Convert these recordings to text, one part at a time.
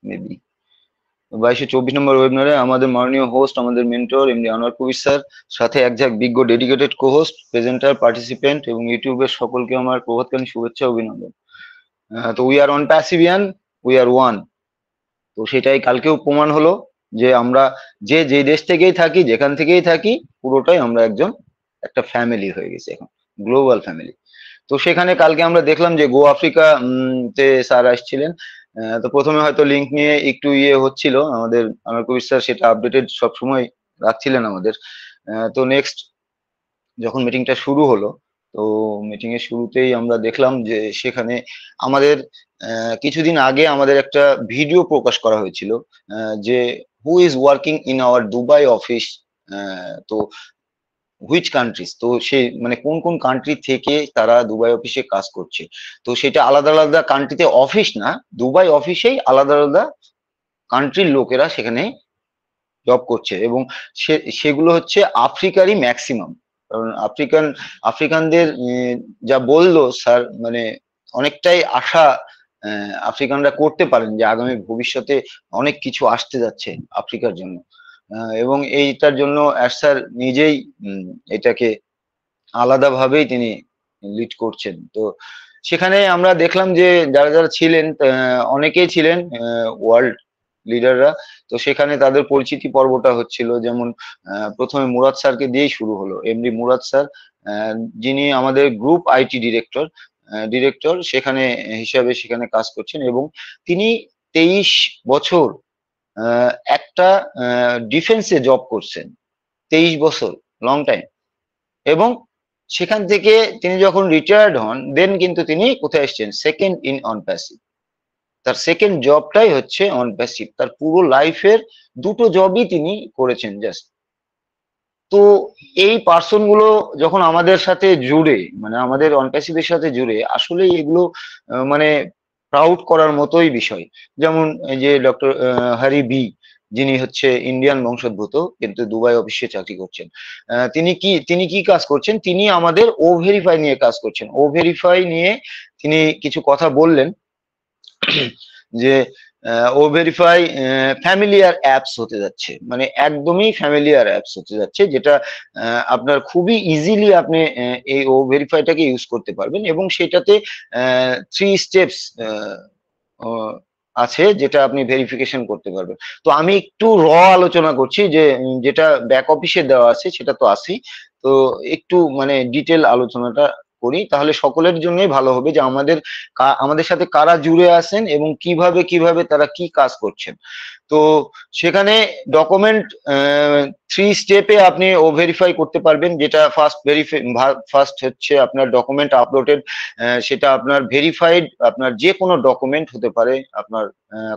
Maybe 2224 নম্বর ওয়েবিনারে আমাদের মাননীয় host, আমাদের মেন্টর এমডি আনোয়ার কবির স্যার, সাথে একঝাঁক বিজ্ঞ ডেডিকেটেড কো-হোস্ট, প্রেজেন্টার, পার্টিসিপেন্ট এবং ইউটিউবের সকলকে আমার প্রভাতকালীন শুভেচ্ছা অভিনন্দন। তো we are on passivian, we are one. তো সেটাই কালকেও প্রমাণ হলো যে আমরা যে দেশ থেকেই থাকি, যেখান থেকেই থাকি, পুরোটাই আমরা একটা ফ্যামিলি হয়ে গেছি এখন, গ্লোবাল ফ্যামিলি। তো সেখানে কালকে আমরা দেখলাম যে গো আফ্রিকা তে স্যার আসছিলেন। তো প্রথমে হয়তো লিঙ্ক নিয়ে একটু হচ্ছিল আমাদের, আনোয়ার কবির স্যার সেটা আপডেটেড সবসময় রাখছিলেন আমাদের। তো নেক্সট যখন মিটিংটা শুরু হলো, তো মিটিং এর শুরুতেই আমরা দেখলাম যে সেখানে আমাদের কিছুদিন আগে আমাদের একটা ভিডিও প্রকাশ করা হয়েছিল যে who is working in our Dubai office. তো হুইচ কান্ট্রিজ, তো সে মানে কোন কোন কান্ট্রি থেকে তারা দুবাই অফিসে কাজ করছে। তো সেটা আলাদা আলাদা কান্ট্রিতে অফিস না, দুবাই অফিসেই আলাদা আলাদা কান্ট্রির লোকেরা সেখানে জব করছে, এবং সেগুলো হচ্ছে আফ্রিকারই ম্যাক্সিমাম। কারণ আফ্রিকানদের যা বললো স্যার, মানে অনেকটাই আশা আফ্রিকানরা করতে পারেন যে আগামী ভবিষ্যতে অনেক কিছু আসতে যাচ্ছে আফ্রিকার জন্য। এবং এইটার জন্য স্যার নিজেই এটাকে আলাদাভাবেই তিনি লিড করছেন। তো সেখানে আমরা দেখলাম যে যারা যারা ছিলেন, অনেকেই ছিলেন ওয়ার্ল্ড লিডাররা। তো সেখানে তাদের পরিচিতি পর্বটা হচ্ছিল, যেমন প্রথমে মুরাদ স্যারকে দিয়েই শুরু হলো। এমডি মুরাদ স্যার, যিনি আমাদের গ্রুপ আইটি ডিরেক্টর সেখানে হিসাবে সেখানে কাজ করছেন, এবং তিনি 23 বছর একটা ডিফেন্সে জব করছেন। 23 বছর, লং টাইম। এবং সেখান থেকে তিনি যখন রিটায়ার্ড হন, দেন কিন্তু তিনি কোথায় এসছেন, সেকেন্ড ইন অন প্যাসিভ। তার সেকেন্ড জবটাই হচ্ছে অন প্যাসিভ। তার পুরো লাইফের দুটো জবই তিনি করেছেন জাস্ট। তো এই পার্সন গুলো যখন আমাদের সাথে জুড়ে, মানে আমাদের অন প্যাসিভের সাথে জুড়ে, আসলে এগুলো মানে প্রাউড করার মতোই বিষয়। যেমন এই যে ডক্টর হ্যারি বি, যিনি হচ্ছে ইন্ডিয়ান বংশোদ্ভূত কিন্তু দুবাই অফিসে চাকরি করছেন। তিনি কি কাজ করছেন, তিনি আমাদের ও ভেরিফাই নিয়ে কাজ করছেন। ও ভেরিফাই নিয়ে তিনি কিছু কথা বললেন যে ও ভেরিফাই ফ্যামিলিয়ার অ্যাপস হতে যাচ্ছে, মানে একদমই ফ্যামিলিয়ার অ্যাপস হতে যাচ্ছে, যেটা আপনার খুবই ইজিলি আপনি এই ও ভেরিফাইটাকে ইউজ করতে পারবেন, এবং সেটাতে 3 স্টেপস আছে যেটা আপনি ভেরিফিকেশন করতে পারবেন। তো আমি একটু আলোচনা করছি, যে যেটা ব্যাক অফিসে দেওয়া আছে সেটা তো আছেই। তো একটু মানে ডিটেল আলোচনাটা করি, তাহলে সকলের জন্যই ভালো হবে যে আমাদের সাথে কারা জুড়ে আছেন এবং কিভাবে তারা কি কাজ করছেন। তো সেখানে ডকুমেন্ট 3 স্টেপে আপনি ও ভেরিফাই করতে পারবেন, যেটা ফার্স্ট হচ্ছে আপনার ডকুমেন্ট আপলোডেড, সেটা আপনার ভেরিফাইড, আপনার যে কোনো ডকুমেন্ট হতে পারে আপনার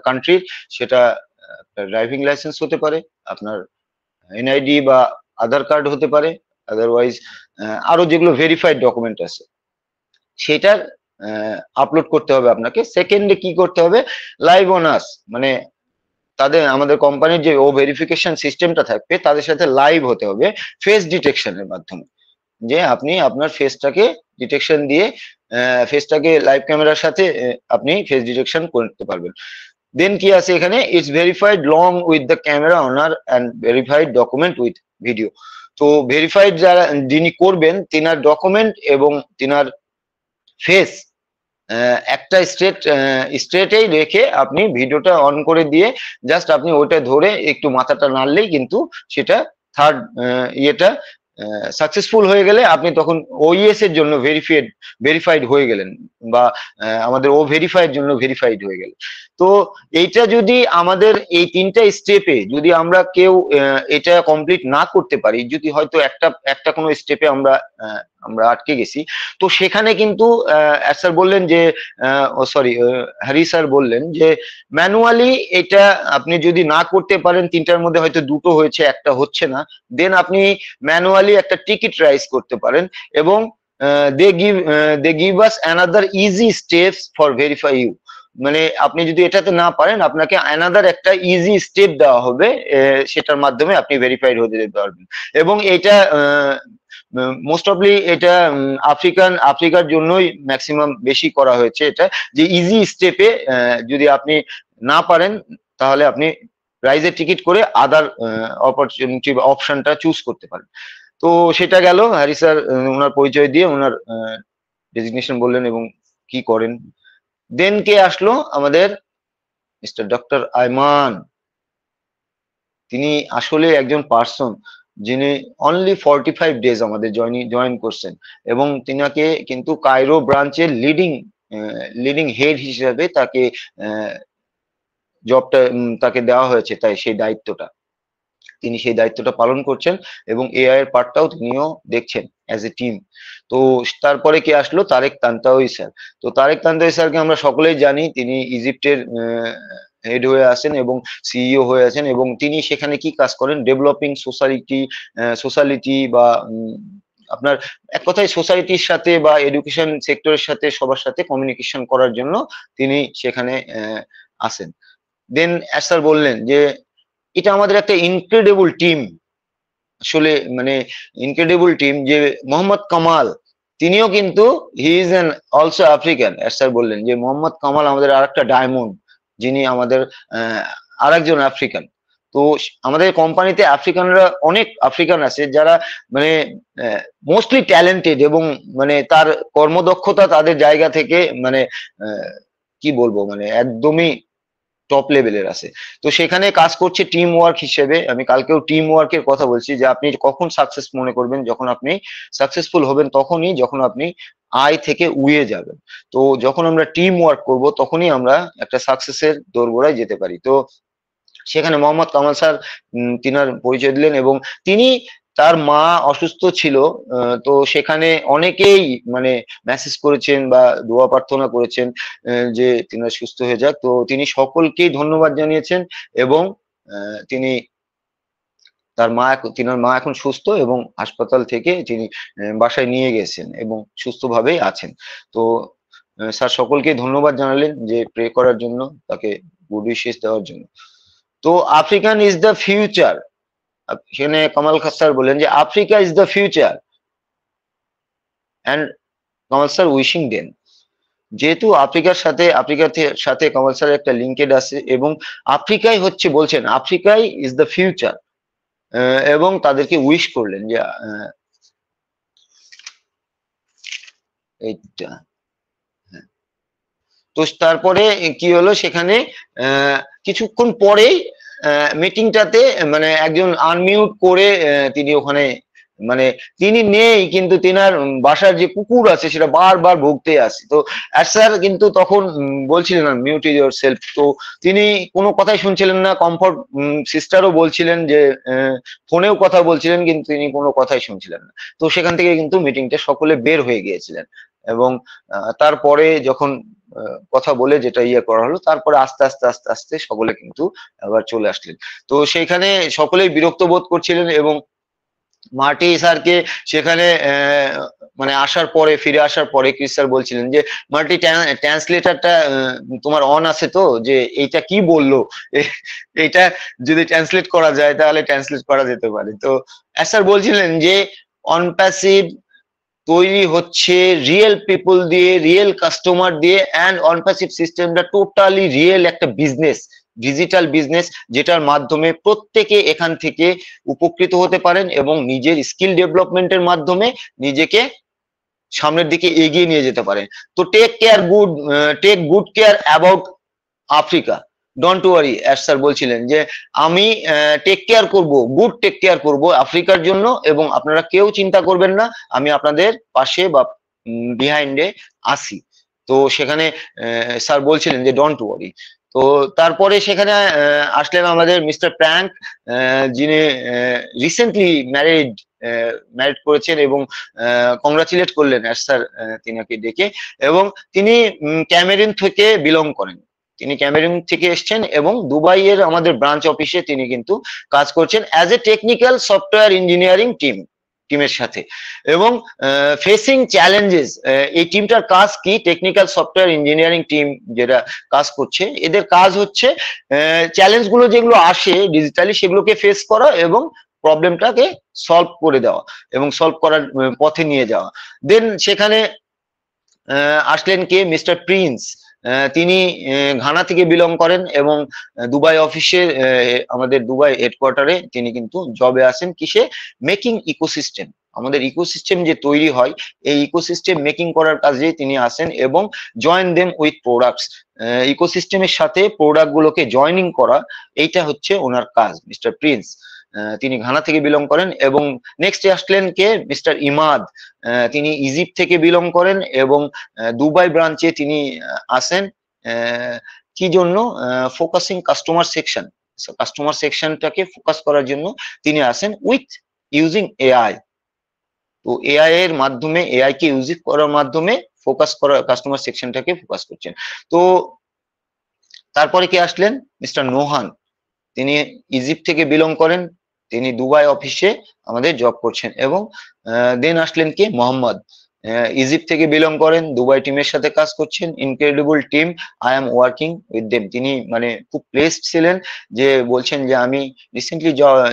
কান্ট্রির, সেটা ড্রাইভিং লাইসেন্স হতে পারে, আপনার এনআইডি বা আধার কার্ড হতে পারে, আদারওয়াইজ আরো যেগুলো ভেরিফাইড ডকুমেন্ট আছে সেটার আপলোড করতে হবে আপনাকে। সেকেন্ডে কি করতে হবে, লাইভ অন আস, মানে আমাদের কোম্পানির যে ও ভেরিফিকেশন সিস্টেমটা থাকবে তাদের সাথে লাইভ হতে হবে ফেস ডিটেকশনের মাধ্যমে, যে আপনি আপনার ফেসটাকে ডিটেকশন দিয়ে ফেসটাকে লাইভ ক্যামেরার সাথে আপনি ফেস ডিটেকশন করতে পারবেন। দেন কি আছে এখানে, it's verified long with the camera honour and verified document with video. তো ভেরিফাইড যিনি করবেন, তিনার ডকুমেন্ট এবং তিনার ফেস একটা স্ট্রেটেই রেখে আপনি ভিডিওটা অন করে দিয়ে জাস্ট আপনি ওইটা ধরে একটু মাথাটা নাড়লেই কিন্তু সেটা থার্ড ইয়েটা সাকসেসফুল হয়ে গেলে আপনি তখন ওইএস এর জন্য ভেরিফাইড হয়ে গেলেন, বা আমাদের ও ভেরিফাইড জন্য ভেরিফাইড হয়ে গেল। তো এইটা যদি আমাদের এই 3টা স্টেপে যদি আমরা কেউ এটা কমপ্লিট না করতে পারি, যদি হয়তো একটা কোনো স্টেপে আমরা আটকে গেছি, তো সেখানে কিন্তু স্যার বললেন যে হ্যারি স্যার বললেন যে ম্যানুয়ালি এটা আপনি যদি না করতে পারেন, 3টার মধ্যে হয়তো 2টো হয়েছে, একটা হচ্ছে না, দেন আপনি ম্যানুয়ালি একটা টিকিট রাইজ করতে পারেন, এবং they give us another easy steps for verify you. মানে আপনি যদি এটাতে না পারেন, আপনাকে অ্যানাদার একটা ইজি স্টেপ দেওয়া হবে, সেটার মাধ্যমে আপনি ভেরিফাইড হতে যেতে পারবেন। এবং এটা মোস্ট অফলি এটা আফ্রিকার জন্যই ম্যাক্সিমাম বেশি করা হয়েছে, এটা যে ইজি স্টেপে যদি আপনি না পারেন তাহলে আপনি প্রাইজের টিকিট করে আদার অপরচুনিটি বা অপশনটা চুজ করতে পারেন। তো সেটা গেল, হ্যারি স্যার ওনার পরিচয় দিয়ে ওনার ডেজিগনেশন বললেন এবং কি করেন। দেন কে আসলো আমাদের মিস্টার ডক্টর আইমান। তিনি আসলে একজন পার্সন যিনি অনলি 45 ডেজ আমাদের জয়েন করছেন, এবং তিনাকে কিন্তু কায়রো ব্রাঞ্চের লিডিং হেড হিসেবে তাকে জবটা তাকে দেওয়া হয়েছে, তাই সেই দায়িত্বটা তিনি সেই দায়িত্বটা পালন করছেন, এবং এআই এর পার্টটাও তিনিও দেখছেন অ্যাজ এ টিম। তো তারপরে কে আসলো, তারেক তান্তাওয়ি স্যার। তো তারেক তান্তাওয়ি স্যারকে আমরা সকলেই জানি, তিনি ইজিপ্টের হেড হয়ে আছেন এবং সিইও হয়ে আছেন, এবং তিনি সেখানে কি কাজ করেন, ডেভেলপিং সোসালিটি বা আপনার এক কথায় সোসাইটির সাথে বা এডুকেশন সেক্টরের সাথে সবার সাথে কমিউনিকেশন করার জন্য তিনি সেখানে আসেন। দেন স্যার বললেন যে এটা আমাদের একটা ইনক্রেডিবল টিম, আসলে মানে ইনক্রেডিবল টিম, যে মোহাম্মদ কামাল তিনিও কিন্তু he is an also African. Sir বললেন যে মোহাম্মদ কামাল আমাদের আরেকটা ডায়মন্ড, যিনি আমাদের আরেকজন আফ্রিকান। তো আমাদের কোম্পানিতে আফ্রিকানরা অনেক আফ্রিকান আছে যারা মানে মোস্টলি ট্যালেন্টেড, এবং মানে তার কর্মদক্ষতা তাদের জায়গা থেকে মানে কি বলবো মানে একদমই টপ লেভেলের আছে। তো সেখানে কাজ করছে টিম ওয়ার্ক হিসেবে। আমি কালকেও টিম ওয়ার্কের কথা বলছি, যে আপনি কখন সাকসেস মনে করবেন, যখন আপনি সাকসেসফুল হবেন তখনই যখন আপনি আই থেকে উয়ে যাবেন। তো যখন আমরা টিম ওয়ার্ক করব তখনই আমরা একটা সাকসেসের দোরগোড়ায় যেতে পারি। তো সেখানে মোহাম্মদ কামাল স্যার তিনার পরিচয় দিলেন, এবং তিনি তার মা অসুস্থ ছিল, তো সেখানে অনেকেই মানে মেসেজ করেছেন বা দোয়া প্রার্থনা করেছেন যে তিনি সুস্থ হয়ে যাক। তো তিনি সকলকেই ধন্যবাদ জানিয়েছেন, এবং তিনি তিনার মা এখন সুস্থ, এবং হাসপাতাল থেকে তিনি বাসায় নিয়ে গেছেন এবং সুস্থভাবেই আছেন। তো স্যার সকলকে ধন্যবাদ জানালেন যে প্রে করার জন্য, তাকে গুড উইশেস দেওয়ার জন্য। তো আফ্রিকান ইজ দ্য ফিউচার, সেখানে কামাল স্যার বলেন যে Africa is the future and Kamal sir wishing দেন। যেহেতু আফ্রিকার সাথে কামাল স্যার একটা লিঙ্কেড আছে, এবং আফ্রিকাই হচ্ছে বলছেন আফ্রিকাই ইজ দ্য ফিউচার, এবং তাদেরকে উইশ করলেন যে এইটা। তো তারপরে কি হলো, সেখানে কিছুক্ষণ পরেই মিটিংটাতে মানে একজন আনমিউট করে তিনি ওখানে মানে তিনি নেই, কিন্তু তিনার বাসার যে কুকুর আছে সেটা বারবার ভুগতে আসে। তো স্যার কিন্তু তখন বলছিলেন না মিউট ইউর সেলফ, তো তিনি কোনো কথাই শুনছিলেন না। কমফর্ট সিস্টারও বলছিলেন যে ফোনেও কথা বলছিলেন, কিন্তু তিনি কোনো কথাই শুনছিলেন না। তো সেখান থেকে কিন্তু মিটিংটা সকলে বের হয়ে গিয়েছিলেন, এবং তারপরে যখন কথা বলে যেটা করা হলো, তারপরে আস্তে আস্তে আস্তে আস্তে সকলে কিন্তু আবার চলে আসলেন। তো সেইখানে সকলেই বিরক্ত বোধ করছিলেন, এবং মার্টি স্যারকে সেখানে মানে ফিরে আসার পরে ক্রিস স্যার বলছিলেন যে মার্টি ট্রান্সলেটারটা তোমার অন আছে তো, যে এইটা কি বললো এইটা যদি ট্রান্সলেট করা যায় তাহলে ট্রান্সলেট করা যেতে পারে। তো স্যার বলছিলেন যে অন প্যাসিভ তৈরি হচ্ছে রিয়েল পিপল দিয়ে, রিয়েল কাস্টমার দিয়ে, অ্যান্ড অনপ্যাসিভ সিস্টেমটা টোটালি রিয়েল একটা বিজনেস, ডিজিটাল বিজনেস, যেটার মাধ্যমে প্রত্যেকে এখান থেকে উপকৃত হতে পারেন এবং নিজের স্কিল ডেভেলপমেন্টের মাধ্যমে নিজেকে সামনের দিকে এগিয়ে নিয়ে যেতে পারেন। তো take good care about Africa, don't worry. Sir বলছিলেন যে আমি টেক কেয়ার করব, গুড টেক কেয়ার করব আফ্রিকার জন্য, এবং আপনারা কেউ চিন্তা করবেন না, আমি আপনাদের পাশে বা বিহাইন্ডে আসি। তো সেখানে স্যার বলছিলেন যে ডোন্ট ওয়ারি। তো তারপরে সেখানে আসলেন আমাদের মিস্টার প্র্যাঙ্ক, যিনি রিসেন্টলি ম্যারিড করেছেন, এবং কংগ্রাচুলেট করলেন স্যার তিনাকে ডেকে, এবং তিনি ক্যামেরুন থেকে বিলং করেন। তিনি ক্যামেরুন থেকে এসছেন, এবং দুবাইয়ের আমাদের ব্রাঞ্চ অফিসে তিনি কিন্তু কাজ করছেন as a technical software engineering টিমের সাথে। এবং ফেসিং চ্যালেঞ্জেস, এই টিমটার কাজ কি, টেকনিক্যাল সফটওয়্যার ইঞ্জিনিয়ারিং টিম যেটা কাজ করছে, এদের কাজ হচ্ছে চ্যালেঞ্জ গুলো যেগুলো আসে ডিজিটালি সেগুলোকে ফেস করা এবং প্রবলেমটাকে সলভ করে দেওয়া এবং সলভ করার পথে নিয়ে যাওয়া। দেন সেখানে আসলেন কে, মিস্টার প্রিন্স, তিনি ঘানা থেকে বিলং করেন এবং দুবাই অফিসে আমাদের দুবাই হেডকোয়ার্টারে তিনি কিন্তু জবে আসেন কিসে, মেকিং ইকোসিস্টেম। আমাদের ইকোসিস্টেম যে তৈরি হয় এই ইকোসিস্টেম মেকিং করার কাজে তিনি আসেন এবং জয়েন দেম উইথ প্রোডাক্টস, ইকোসিস্টেমের সাথে প্রোডাক্ট গুলোকে জয়নিং করা, এইটা হচ্ছে ওনার কাজ মিস্টার প্রিন্স। তিনি ঘানা থেকে বিলং করেন এবং নেক্সট আসলেন কে, মিস্টার ইমাদ। তিনি ইজিপ্ট থেকে বিলং করেন এবং দুবাই ব্রাঞ্চে তিনি আসেন কি জন্য, ফোকাসিং কাস্টমার সেকশন, কাস্টমার সেকশনটাকে ফোকাস করার জন্য তিনি আসেন উইথ ইউজিং এআই। তো এআই এর মাধ্যমে, এআই কে ইউজ করার মাধ্যমে ফোকাস করা, কাস্টমার সেকশনটাকে ফোকাস করছেন। তো তারপরে কে আসলেন, মিস্টার নোহান। তিনি ইজিপ্ট থেকে বিলং করেন, তিনি দুবাই অফিসে আমাদের জব করছেন এবং দেন আসলেন কে, মোহাম্মদ। ইজিপ্ট থেকে বিলং করেন, দুবাই টিমের সাথে কাজ করছেন, incredible team, I am working with them. তিনি মানে খুব প্লেসড ছিলেন, যে বলছেন যে আমি রিসেন্টলি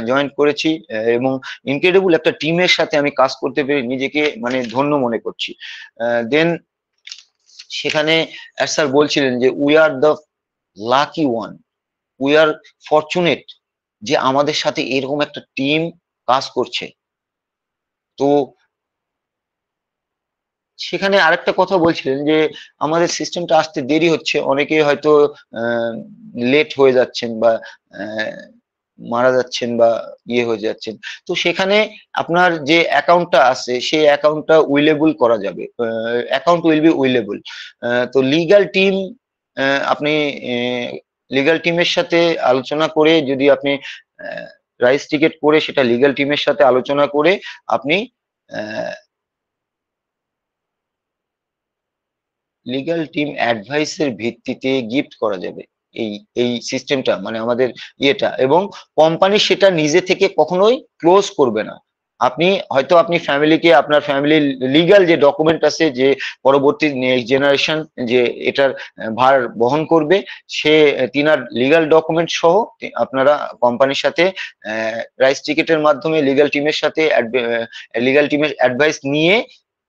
জয়েন করেছি এবং ইনক্রেডিবল একটা টিমের সাথে আমি কাজ করতে পেরে নিজেকে মানে ধন্য মনে করছি। দেন সেখানে স্যার বলছিলেন যে we are the lucky one, we are fortunate যে আমাদের সাথে এরকম একটা টিম কাজ করছে। তো সেখানে আরেকটা কথা বলছিলেন যে আমাদের সিস্টেমটা আসতে দেরি হচ্ছে, অনেকে হয়তো লেট হয়ে যাচ্ছেন বা মারা যাচ্ছেন বা ইয়ে হয়ে যাচ্ছেন। তো সেখানে আপনার যে অ্যাকাউন্টটা আছে সেই অ্যাকাউন্টটা উইলেবল করা যাবে, অ্যাকাউন্ট উইল বি উইলেবল। তো লিগ্যাল টিম, আপনি লিগ্যাল টিমের সাথে আলোচনা করে যদি আপনি রাইস টিকেট করে সেটা লিগ্যাল টিমের সাথে আলোচনা করে আপনি লিগ্যাল টিম অ্যাডভাইসের ভিত্তিতে গিফট করা যাবে এই এই সিস্টেমটা, মানে আমাদের ইয়েটা। এবং কোম্পানি সেটা নিজে থেকে কখনোই ক্লোজ করবে না। আপনি হয়তো আপনি ফ্যামিলিকে, আপনার ফ্যামিলির লিগ্যাল যে ডকুমেন্ট আছে, যে পরবর্তী নেক্সট জেনারেশন যে এটার ভার বহন করবে, সে তিনার লিগ্যাল ডকুমেন্ট সহ আপনারা কোম্পানির সাথে রাইস টিকেটের মাধ্যমে লিগ্যাল টিমের সাথে লিগ্যাল টিমের অ্যাডভাইস নিয়ে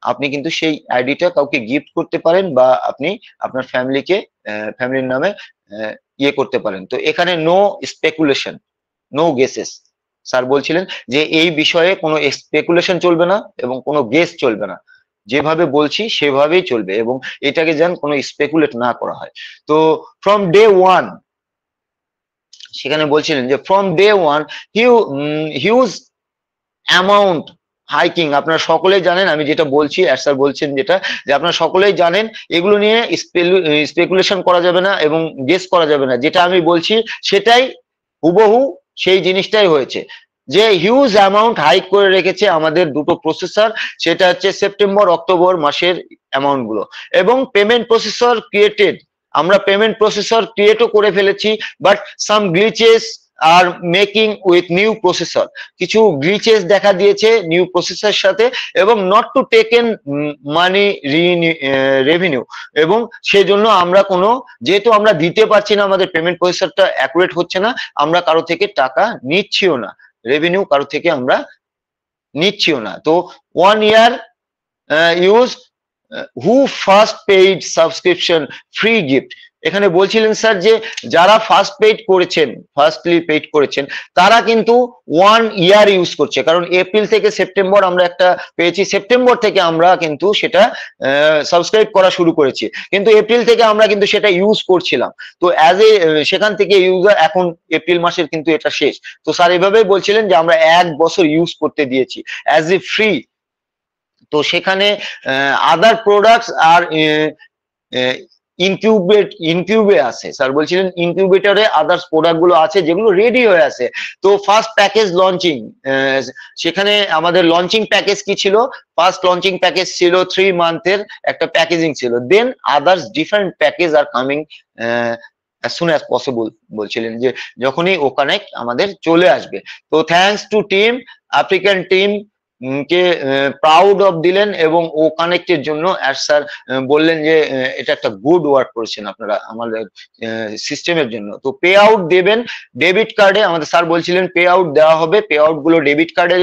আপনি কিন্তু সেই আইডিটা কাউকে গিফট করতে পারেন বা আপনি আপনার ফ্যামিলিকে, ফ্যামিলির নামে ইয়ে করতে পারেন। তো এখানে no speculation, no guesses. Sir বলছিলেন যে এই বিষয়ে কোনো স্পেকুলেশন চলবে না এবং কোনো গেস চলবে না, যেভাবে বলছি সেভাবেই চলবে এবং এটাকে যেন কোনো স্পেকুলেট না করা হয়। তো ফ্রম ডে ওয়ান, সেখানে বলছিলেন যে from day one huge amount hiking, আপনারা সকলেই জানেন, আমি যেটা বলছি স্যার বলছেন যেটা, যে আপনারা সকলেই জানেন এগুলো নিয়ে স্পেকুলেশন করা যাবে না এবং গেস করা যাবে না। যেটা আমি বলছি সেটাই হুবহু সেই জিনিসটাই হয়েছে, যে হিউজ অ্যামাউন্ট হাইক করে রেখেছে আমাদের দুটো প্রসেসর, সেটা হচ্ছে সেপ্টেম্বর অক্টোবর মাসের অ্যামাউন্ট গুলো। এবং পেমেন্ট প্রসেসর ক্রিয়েটেড, আমরা পেমেন্ট প্রসেসর ক্রিয়েটও করে ফেলেছি, but some glitches are making with new processor, কিছু গ্লিচেস দেখা দিয়েছে নিউ প্রসেসর সাথে, এবং not to taken money revenue, এবং সেজন্য আমরা কোনো, যেহেতু আমরা দিতে পারছি না, আমাদের পেমেন্ট প্রসেসরটা অ্যাকুরেট হচ্ছে না, আমরা কারো থেকে টাকা নিচ্ছিও না, রেভিনিউ কারো থেকে আমরা নিচ্ছিও না। তো 1 year ইউজ হু first paid subscription free gift. এখানে বলছিলেন স্যার যে যারা ফার্স্ট পেইড করেছেন, ফার্স্টলি পেইড করেছেন, তারা কিন্তু 1 year ইউজ করছে, কারণ এপ্রিল থেকে সেপ্টেম্বর আমরা একটা পেয়েছি, সেপ্টেম্বর থেকে আমরা কিন্তু সেটা সাবস্ক্রাইব করা শুরু করেছি, কিন্তু এপ্রিল থেকে আমরা কিন্তু সেটা ইউজ করছিলাম। তো অ্যাজ এ সেখান থেকে ইউজার, এখন এপ্রিল মাসের কিন্তু এটা শেষ। তো স্যার এভাবেই বলছিলেন যে আমরা 1 বছর ইউজ করতে দিয়েছি অ্যাজ এ ফ্রি। তো সেখানে আদার প্রোডাক্টস আর ইনকিউবে আছে, স্যার বলছিলেন ইনকিউবেটরে আদার্স প্রোডাক্ট গুলো আছে যেগুলো রেডি হয়ে আছে। তো ফার্স্ট প্যাকেজ লঞ্চিং, সেখানে আমাদের লঞ্চিং প্যাকেজ কি ছিল, ফার্স্ট লঞ্চিং প্যাকেজ ছিল 3 মান্থের একটা প্যাকেজিং ছিল, then others different package are coming as soon as possible, বলছিলেন যে যখনই ওখানে আমাদের চলে আসবে। তো thanks to team, African team, K proud of দিলেন এবং ও কানেক্টের জন্য অ্যাড স্যার বললেন যে এটা একটা গুড ওয়ার্ক করেছেন আপনারা আমাদের সিস্টেমের জন্য। তো পে আউট দেবেন ডেবিট কার্ডে, আমাদের স্যার বলছিলেন পে আউট দেওয়া হবে, পে আউট গুলো ডেবিট কার্ডে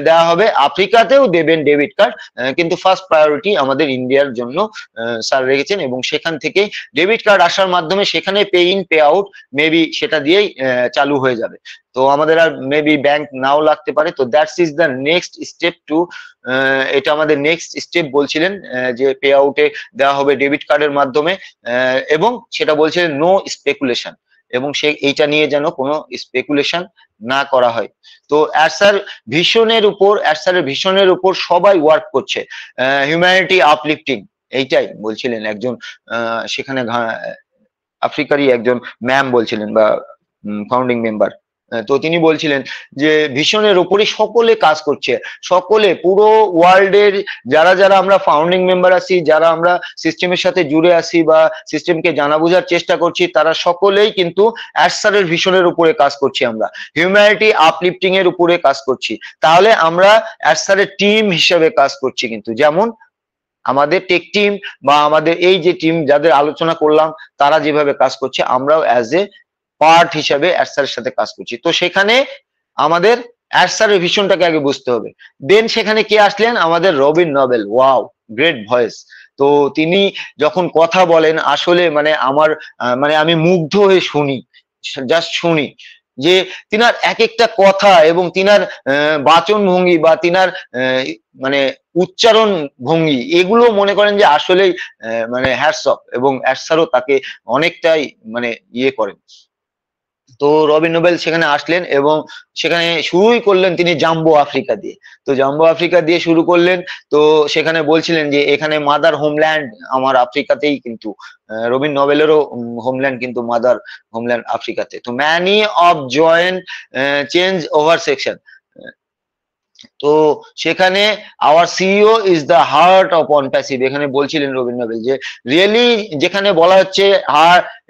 দেওয়া হবে, আফ্রিকাতেও দেবেন ডেবিট কার্ড, কিন্তু ফার্স্ট প্রায়োরিটি আমাদের ইন্ডিয়ার জন্য স্যার রেখেছেন এবং সেখান থেকে ডেবিট কার্ড আসার মাধ্যমে সেখানে pay in pay out maybe সেটা দিয়েই চালু হয়ে যাবে। তো আমাদের আর মেবি ব্যাংক নাও লাগতে পারে। তো that's is the next step to, এটা আমাদের নেক্সট স্টেপ বলছিলেন যে পে আউটে দেওয়া হবে ডেবিট কার্ডের মাধ্যমে, এবং সেটা বলছিলেন নো স্পেকুলেশন, এবং সে এইটা নিয়ে যেন কোনো স্পেকুলেশন না করা হয়। তো অ্যাড স্যার ভিশনের উপর সবাই ওয়ার্ক করছে, হিউম্যানিটি আপলিফটিং, এইটাই বলছিলেন একজন সেখানে আফ্রিকারই একজন ম্যাম বলছিলেন বা ফাউন্ডিং মেম্বার। তো তিনি বলছিলেন যে ভিশনের উপরই সকলে কাজ করছে, সকলে পুরো ওয়ার্ল্ডের যারা যারা আমরা ফাউন্ডিং মেম্বার আছি, যারা আমরা সিস্টেমের সাথে জুড়ে আছি বা সিস্টেমকে জানা বোঝার চেষ্টা করছি, তারা সকলেই কিন্তু অ্যাড স্যারের ভিশনের উপরে কাজ করছি, আমরা হিউম্যানিটি আপলিফটিং এর উপরে কাজ করছি। তাহলে আমরা অ্যাড স্যারের টিম হিসেবে কাজ করছি, কিন্তু যেমন আমাদের টেক টিম বা আমাদের এই যে টিম যাদের আলোচনা করলাম তারা যেভাবে কাজ করছে, আমরাও অ্যাজ এ পার্ট হিসাবে অ্যাড স্যারের সাথে কাজ করছি। তো সেখানে আমাদের অ্যাড স্যারের ভিশনটাকে আগে বুঝতে হবে। দেন সেখানে কে আসলেন? আমাদের Robin novel. Wow, great voice. তো তিনি যখন কথা বলেন আসলে মানে আমার মানে আমি মুগ্ধ হয়ে শুনি, জাস্ট শুনি যে তিনার এক একটা কথা এবং তিনার বাচন ভঙ্গি বা তিনার মানে উচ্চারণ ভঙ্গি, এগুলো মনে করেন যে আসলেই মানে হ্যাটস অফ, এবং অ্যাড স্যারও তাকে অনেকটাই মানে ইয়ে করেন। তো রবিন নোবেল সেখানে আসলেন এবং সেখানে শুরুই করলেন তিনি জাম্বো আফ্রিকা দিয়ে। তো জাম্বো আফ্রিকা দিয়ে শুরু করলেন। তো সেখানে বলছিলেন যে এখানে মাদার হোমল্যান্ড আমার আফ্রিকাতেই, কিন্তু রবিন নোবেলেরও হোমল্যান্ড কিন্তু মাদার হোমল্যান্ড আফ্রিকাতে। তো many of joint change over section. তো সেখানে our CEO is the heart of on passive, এখানে বলছিলেন রবিন নোবেল যে রিয়েলি যেখানে বলা হচ্ছে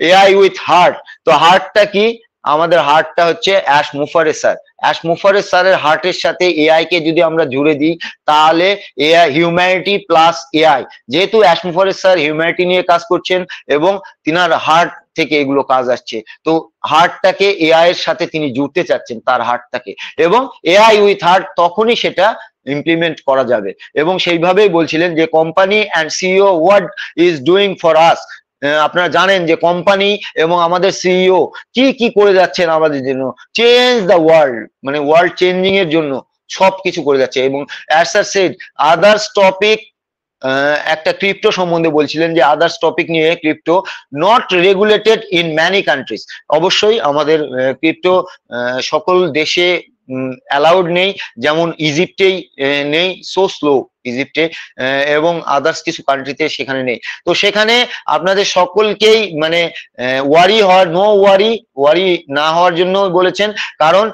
এআই উইথ হার্ট, তো হার্টটা কি? আমাদের হার্টটা হচ্ছে অ্যাশ মুফারে স্যার। অ্যাশ মুফারে স্যারের হার্টের সাথে এআই কে যদি আমরা জুড়ে দিই তাহলে এআই হিউম্যানিটি প্লাস এআই, যেহেতু অ্যাশ মুফারে স্যার হিউম্যানিটি নিয়ে কাজ করছেন এবং তিনার হার্ট থেকে এগুলো কাজ আসছে, তো হার্টটাকে এআই এর সাথে তিনি জুড়তে চাচ্ছেন, তার হার্টটাকে, এবং এআই উইথ হার্ট তখনই সেটা ইমপ্লিমেন্ট করা যাবে। এবং সেইভাবেই বলছিলেন যে company and CEO what is doing for us. আপনারা জানেন যে কোম্পানি এবং আমাদের সিইও কি কি করে যাচ্ছেন আমাদের জন্য, চেঞ্জ দ্য ওয়ার্ল্ড, মানে ওয়ার্ল্ড চেঞ্জিং এর জন্য সবকিছু করে যাচ্ছে। এবং as sir said others topic, একটা ক্রিপ্টো সম্বন্ধে বলছিলেন যে আদার্স টপিক নিয়ে, crypto not regulated in many countries. অবশ্যই আমাদের ক্রিপ্টো সকল দেশে অ্যালাউড নেই, যেমন ইজিপ্টেই নেই, সো স্লো ইজিপ্টে, এবং আদার্স কিছু কান্ট্রিতে সেখানে নেই। তো সেখানে আপনাদের সকলকেই মানে ওয়ারি হওয়ার, নো ওয়ারি না হওয়ার জন্য বলেছেন, কারণ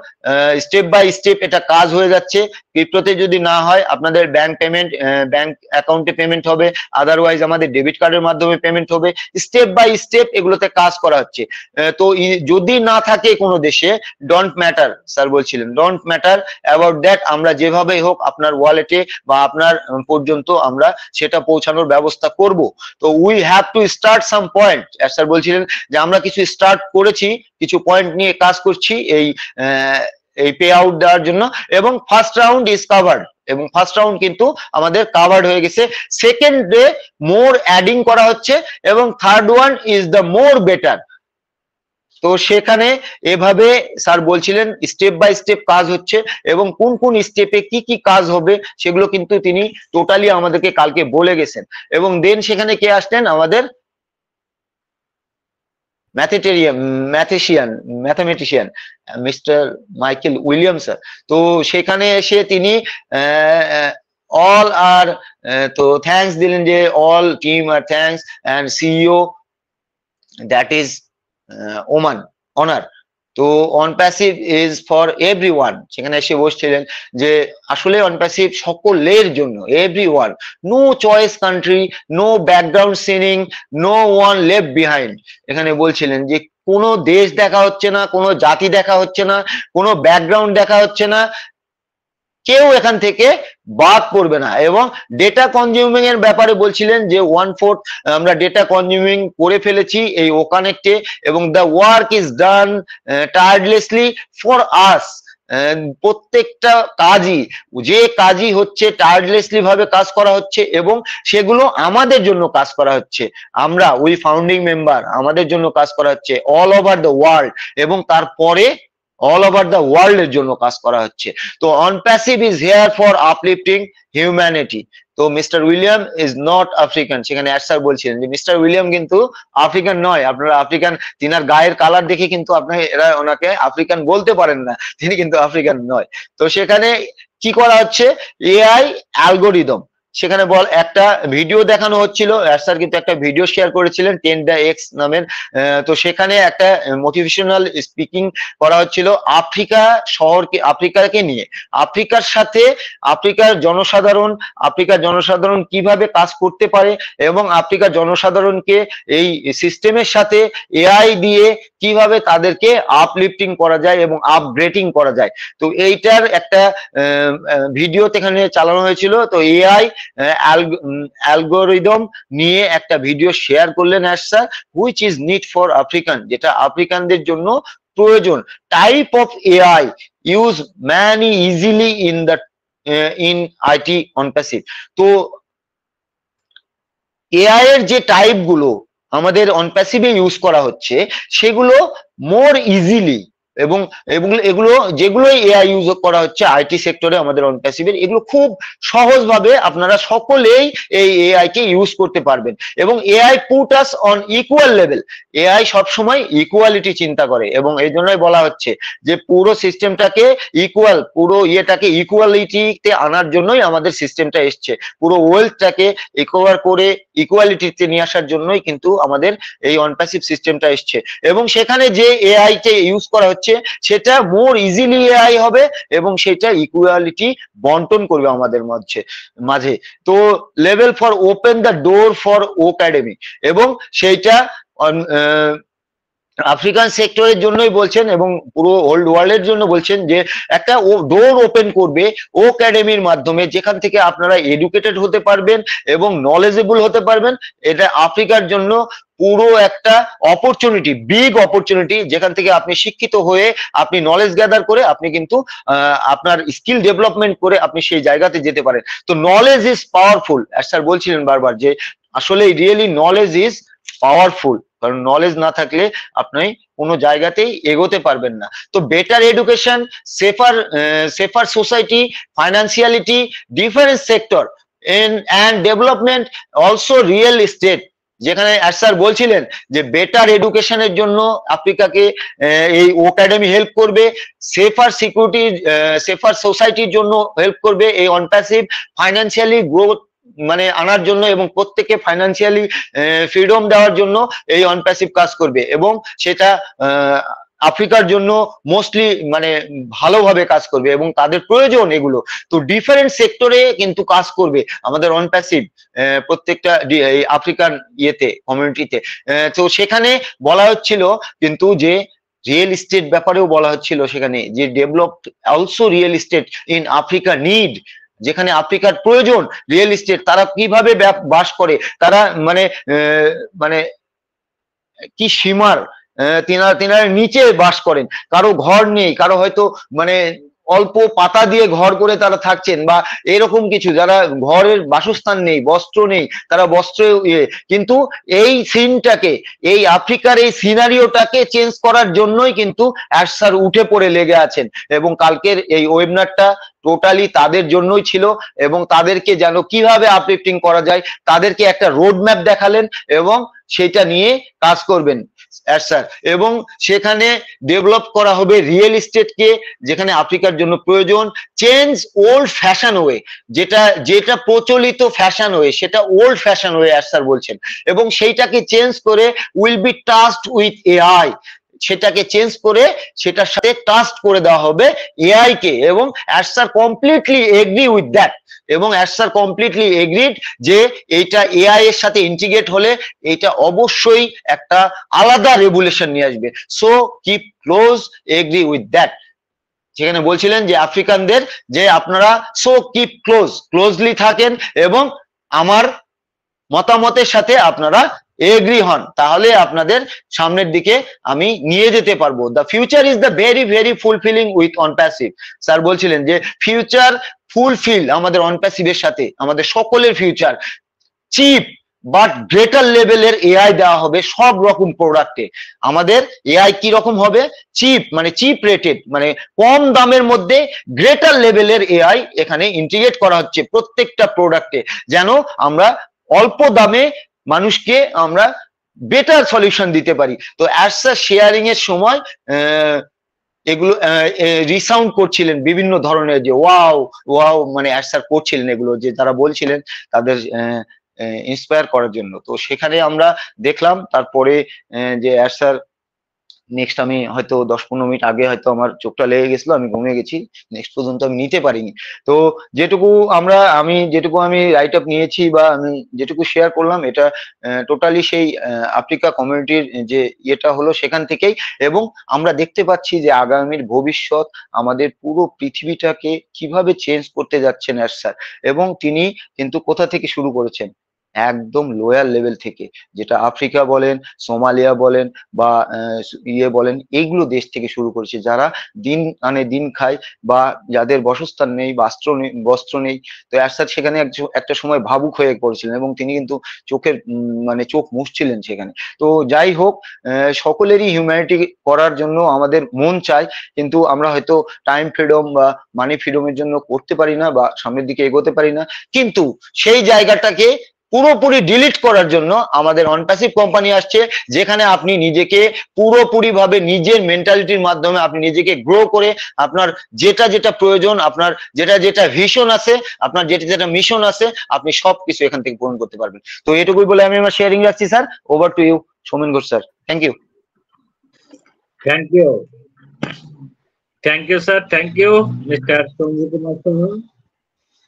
স্টেপ বাই স্টেপ এটা কাজ হয়ে যাচ্ছে। ক্রিপ্টোতে যদি না হয় আপনাদের ব্যাংক পেমেন্ট, ব্যাংক অ্যাকাউন্টে পেমেন্ট হবে, আদারওয়াইজ আমাদের ডেবিট কার্ডের মাধ্যমে পেমেন্ট হবে, স্টেপ বাই স্টেপ এগুলোতে কাজ করা হচ্ছে। তো যদি না থাকে কোনো দেশে, ডোন্ট ম্যাটার, স্যার বলছিলেন ডোন্ট ম্যাটার অ্যাবাউট দ্যাট, আমরা যেভাবেই হোক আপনার ওয়ালেটে বা আপনার পর্যন্ত আমরা সেটা পৌঁছানোর ব্যবস্থা করব। তো we have to start some point, sir বলছিলেন যে আমরা কিছু স্টার্ট করেছি, কিছু পয়েন্ট নিয়ে কাজ করছি এই পে আউট দেওয়ার জন্য, এবং ফার্স্ট রাউন্ড ইজ কাভার্ড, এবং ফার্স্ট রাউন্ড কিন্তু আমাদের কাভার্ড হয়ে গেছে। সেকেন্ড ডে মোর অ্যাডিং করা হচ্ছে, এবং third one is the more better. তো সেখানে এভাবে স্যার বলছিলেন স্টেপ বাই স্টেপ কাজ হচ্ছে, এবং কোন কোন স্টেপে কি কি কাজ হবে সেগুলো কিন্তু তিনি টোটালি আমাদেরকে কালকে বলে গেছেন। এবং দেন সেখানে কে আসলেন? আমাদের mathematician mister Michael William sir. তো সেখানে এসে তিনি অল আর, তো থ্যাঙ্কস দিলেন যে অল টিম আর thanks and CEO that is Oman honour. তো on passive is for everyone, সেখানে এসে বসছিলেন যে আসলে অন প্যাসিভ সকলের জন্য, everyone, no choice country, no background seeing, no one left behind. এখানে বলছিলেন যে কোনো দেশ দেখা হচ্ছে না, কোনো জাতি দেখা হচ্ছে না, কোনো ব্যাকগ্রাউন্ড দেখা হচ্ছে না, কেউ এখান থেকে বাদ পড়বে না। এবং ডেটা কনজিউমিং এর ব্যাপারে বলছিলেন যে 1/4 আমরা ডেটা কনজিউমিং করে ফেলেছি এই ও কানেক্টে, এবং the work is done tirelessly for us. প্রত্যেকটা কাজই হচ্ছে টায়ার্ডলেসলি ভাবে কাজ করা হচ্ছে, এবং সেগুলো আমাদের জন্য কাজ করা হচ্ছে। আমরা উই ফাউন্ডিং মেম্বার, আমাদের জন্য কাজ করা হচ্ছে অল ওভার দ্য ওয়ার্ল্ড, এবং তারপরে অল ওভার দ্য ওয়ার্ল্ড এর জন্য কাজ করা হচ্ছে। তো Onpassive is here for uplifting humanity. তো Mister William is not African, সেখানে স্যার বলছিলেন যে মিস্টার উইলিয়াম কিন্তু আফ্রিকান নয়। আপনারা আফ্রিকান, তিনার গায়ের কালার দেখে কিন্তু এরা ওনাকে আফ্রিকান বলতে পারেন না, তিনি কিন্তু আফ্রিকান নয়। তো সেখানে কি করা হচ্ছে, এআই অ্যালগোরিদম, সেখানে একটা ভিডিও দেখানো হচ্ছিল, স্যার কিন্তু একটা ভিডিও শেয়ার করেছিলেন 10x নামের। তো সেখানে একটা মোটিভেশনাল স্পিকিং করা হচ্ছিল আফ্রিকাকে নিয়ে, আফ্রিকার সাথে আফ্রিকার জনসাধারণ কিভাবে কাজ করতে পারে, এবং আফ্রিকার জনসাধারণকে এই সিস্টেমের সাথে এআই দিয়ে কিভাবে তাদেরকে আপলিফটিং করা যায় এবং আপগ্রেডিং করা যায়। তো এইটার একটা ভিডিও এখানে চালানো হয়েছিল। তো এআই অ্যালগোরিদম নিয়ে একটা ভিডিও শেয়ার করলেন sir, which is need for African, যেটা আফ্রিকানদের জন্য প্রয়োজন। Type of AI use many easily in IT on passive. তো এআই এর যে টাইপ গুলো আমাদের অন প্যাসিভে ইউজ করা হচ্ছে, সেগুলো মোর ইজিলি, এবং এগুলো যেগুলো এআই ইউজ করা হচ্ছে আইটি সেক্টরে আমাদের অন প্যাসিভের, এগুলো খুব সহজভাবে আপনারা সকলেই এই এআই কে ইউজ করতে পারবেন। এবং AI put us on equal level, AI সবসময় ইকুয়ালিটি চিন্তা করে, এবং এই জন্যই বলা হচ্ছে যে পুরো সিস্টেমটাকে পুরো ইকুয়ালিটিতে আনার জন্যই আমাদের সিস্টেমটা এসছে, পুরো ওয়েলথটাকে রিকভার করে ইকুয়ালিটিতে নিয়ে আসার জন্যই কিন্তু আমাদের এই অন প্যাসিভ সিস্টেমটা এসছে। এবং সেখানে যে এআই কে ইউজ করা হচ্ছে সেটা মোর ইজিলি এআই হবে, এবং সেটা ইকুয়ালিটি বন্টন করবে আমাদের মাঝে। তো level for open the door for ও একাডেমি, এবং সেইটা আফ্রিকান সেক্টরের জন্যই বলছেন, এবং পুরো ওল্ড ওয়ার্ল্ডের জন্য বলছেন যে একটা ডোর ওপেন করবে ও একাডেমির মাধ্যমে, যেখান থেকে আপনারা এডুকেটেড হতে পারবেন এবং নলেজেবল হতে পারবেন। এটা আফ্রিকার জন্য পুরো একটা অপরচুনিটি, বিগ অপরচুনিটি, যেখান থেকে আপনি শিক্ষিত হয়ে আপনি নলেজ গ্যাদার করে আপনি কিন্তু আপনার স্কিল ডেভেলপমেন্ট করে আপনি সেই জায়গাতে যেতে পারেন। তো নলেজ ইজ পাওয়ারফুল, স্যার বলছিলেন বারবার যে আসলে রিয়েলি নলেজ ইজ পাওয়ারফুল, কারণ নলেজ না থাকলে আপনি কোনো জায়গাতেই এগোতে পারবেন না। তো better education, safer society, financiality, different sector and development, also real estate, যেখানে স্যার বলছিলেন যে বেটার এডুকেশনের জন্য আফ্রিকাকে এই ও একাডেমি হেল্প করবে, সেফার সোসাইটির জন্য হেল্প করবে এই অন প্যাসিভ, ফাইন্যান্সিয়ালি গ্রোথ আনার জন্য এবং প্রত্যেককে ফাইন্যান্সিয়ালি ফ্রিডম দেওয়ার জন্য এই অন প্যাসিভ কাজ করবে, এবং সেটা আফ্রিকার জন্য মোস্টলি ভালোভাবে কাজ করবে, এবং তাদের প্রয়োজন এগুলো। তো ডিফারেন্ট সেক্টরে কিন্তু কাজ করবে আমাদের অন প্যাসিভ প্রত্যেকটা আফ্রিকান কমিউনিটিতে। তো সেখানে বলা হচ্ছিল কিন্তু যে রিয়েল এস্টেট ব্যাপারেও বলা হচ্ছিল সেখানে, যে developed also real estate in Africa need, যেখানে আফ্রিকার প্রয়োজন রিয়েল এস্টেট। তারা কিভাবে বাস করে, তারা কি সীমার তিনারা নিচে বাস করেন, কারো ঘর নেই, কারো হয়তো অল্প পাতা দিয়ে ঘর করে তারা থাকছেন, বা এরকম কিছু, যারা ঘরের বাসস্থান নেই, বস্ত্র নেই, তারা বস্ত্র কিন্তু এই সিনটাকে, এই আফ্রিকার এই সিনারিওটাকে চেঞ্জ করার জন্যই কিন্তু স্যার উঠে পড়ে লেগে আছেন, এবং কালকের এই ওয়েবিনারটা টোটালি তাদের জন্যই ছিল, এবং তাদেরকে যেন কিভাবে আপলিফটিং করা যায় তাদেরকে একটা রোড ম্যাপ দেখালেন, এবং সেটা নিয়ে কাজ করবেন স্যার। এবং সেখানে ডেভেলপ করা হবে রিয়েল এস্টেটকে, যেখানে আফ্রিকার জন্য প্রয়োজন চেঞ্জ ওল্ড ফ্যাশন ওয়ে, যেটা প্রচলিত ফ্যাশন ওয়ে সেটা ওল্ড ফ্যাশন ওয়ে স্যার বলছেন, এবং সেইটাকে চেঞ্জ করে উইল বি টাস্কড উইথ এআই, সেটাকে চেঞ্জ করে সেটার সাথে টাস্ক করে দেওয়া হবে এআই কে। এবং sir completely agree with that, এবং স্যার কমপ্লিটলি এগ্রিড যে এইটা এআই এর সাথে ইন্টিগ্রেট হলে এটা অবশ্যই একটা আলাদা রেভুলেশন নিয়ে আসবে। So keep close, agree with that. সেখানে বলছিলেন যে আফ্রিকানদের যে আপনারা সো কিপ ক্লোজলি থাকেন এবং আমার মতামতের সাথে আপনারা এগ্রি হন, তাহলে আপনাদের সামনের দিকে আমি নিয়ে যেতে পারবো। The future is the very very fulfilling with on passive. Sir বলছিলেন যে ফিউচার ফুলফিল আমাদের অন প্যাসিভের সাথে, আমাদের সকলের ফিউচার চিপ বাট গ্রেটার লেভেলের এআই দেওয়া হবে সব রকম প্রোডাক্টে। আমাদের এআই কি রকম হবে? চিপ মানে চিপ রেটেড, মানে কম দামের মধ্যে গ্রেটার লেভেলের এআই এখানে ইন্টিগ্রেট করা হচ্ছে প্রত্যেকটা প্রোডাক্টে, যেন আমরা অল্প দামে মানুষকে আমরা বেটার সলিউশন দিতে পারি। তো অ্যাডসার শেয়ারিং এর সময় এগুলো রিসাউন্ড করছিলেন বিভিন্ন ধরনের, যে ওয়াও ওয়াও মানে অ্যাডসার করছিলেন এগুলো, যে তারা বলছিলেন তাদের ইন্সপায়ার করার জন্য। তো সেখানে আমরা দেখলাম তারপরে যে অ্যাডসার নেক্সট আমি হয়তো 10-15 মিনিট আগে হয়তো আমার চোখটা লেগে গেছিল, আমি ঘুমিয়ে গেছি, নেক্সট পর্যন্ত আমি নিতে পারিনি। তো যেটুকু আমি রাইট আপ নিয়েছি বা আমি যেটুকু শেয়ার করলাম, এটা টোটালি সেই আফ্রিকা কমিউনিটির যে ইয়েটা হলো সেখান থেকেই। এবং আমরা দেখতে পাচ্ছি যে আগামীর ভবিষ্যৎ আমাদের পুরো পৃথিবীটাকে কিভাবে চেঞ্জ করতে যাচ্ছেন স্যার। এবং তিনি কিন্তু কোথা থেকে শুরু করেছেন? একদম লোয়ার লেভেল থেকে, যেটা আফ্রিকা বলেন, সোমালিয়া বলেন বা বলেন, এইগুলো দেশ থেকে শুরু করেছে, যারা দিন আনে দিন খায় বা যাদের বাসস্থান নেই, বস্ত্র নেই। তো এরশাদ সেখানে একটা সময় ভাবুক হয়ে পড়েছিলেন এবং তিনি কিন্তু মানে চোখ মুছছিলেন সেখানে। তো যাই হোক, সকলেরই হিউম্যানিটি করার জন্য আমাদের মন চায়, কিন্তু আমরা হয়তো টাইম ফ্রিডম বা মানি ফ্রিডমের জন্য করতে পারি না বা সামনের দিকে এগোতে পারি না। কিন্তু সেই জায়গাটাকে পুরোপুরি ডিলিট করার জন্য আমাদের অনপ্যাসিভ কোম্পানি আসছে, যেখানে আপনি নিজেকে পুরোপুরি ভাবে নিজের মেন্টালিটির মাধ্যমে আপনি নিজেকে গ্রো করে আপনার যেটা যেটা প্রয়োজন, আপনার যেটা যেটা ভিশন আছে, আপনার যেটা যেটা মিশন আছে, আপনি সবকিছু এখান থেকে পূরণ করতে পারবেন। তো এটুকুই বলে আমি আমার শেয়ারিং রাখছি sir. Over to you Soumen Ghosh sir. Thank you. Thank you, thank you sir, thank you mister Sanjeev Kumar Sohan.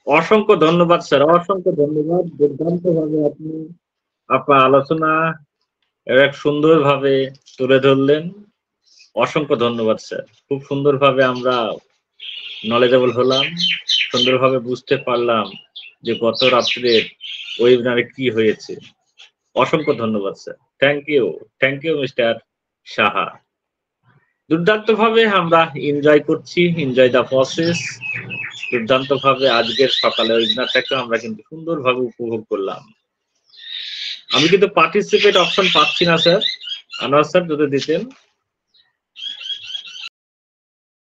অসংখ্য ধন্যবাদ স্যার, অসংখ্য ধন্যবাদ। দুর্দান্ত ভাবে আপনি আপনার আলোচনা এক সুন্দর ভাবে তুলে ধরলেন। অসংখ্য ধন্যবাদ স্যার। খুব সুন্দর ভাবে আমরা নলেজেবল হলাম, সুন্দরভাবে বুঝতে পারলাম যে গত রাত্রের ওয়েবিনারে কি হয়েছে। অসংখ্য ধন্যবাদ sir. Thank you mister Saha. দুর্দান্ত ভাবে আমরা এনজয় করছি, এনজয় দ্য প্রসেস। দুর্দান্ত ভাবে আজকের সকালে ওয়েবিনারটাকে আমরা কিন্তু সুন্দরভাবে উপভোগ করলাম। আমি কিন্তু পার্টিসিপেট অপশন পাচ্ছি না স্যার, আনোয়ার স্যার যদি দিতেন।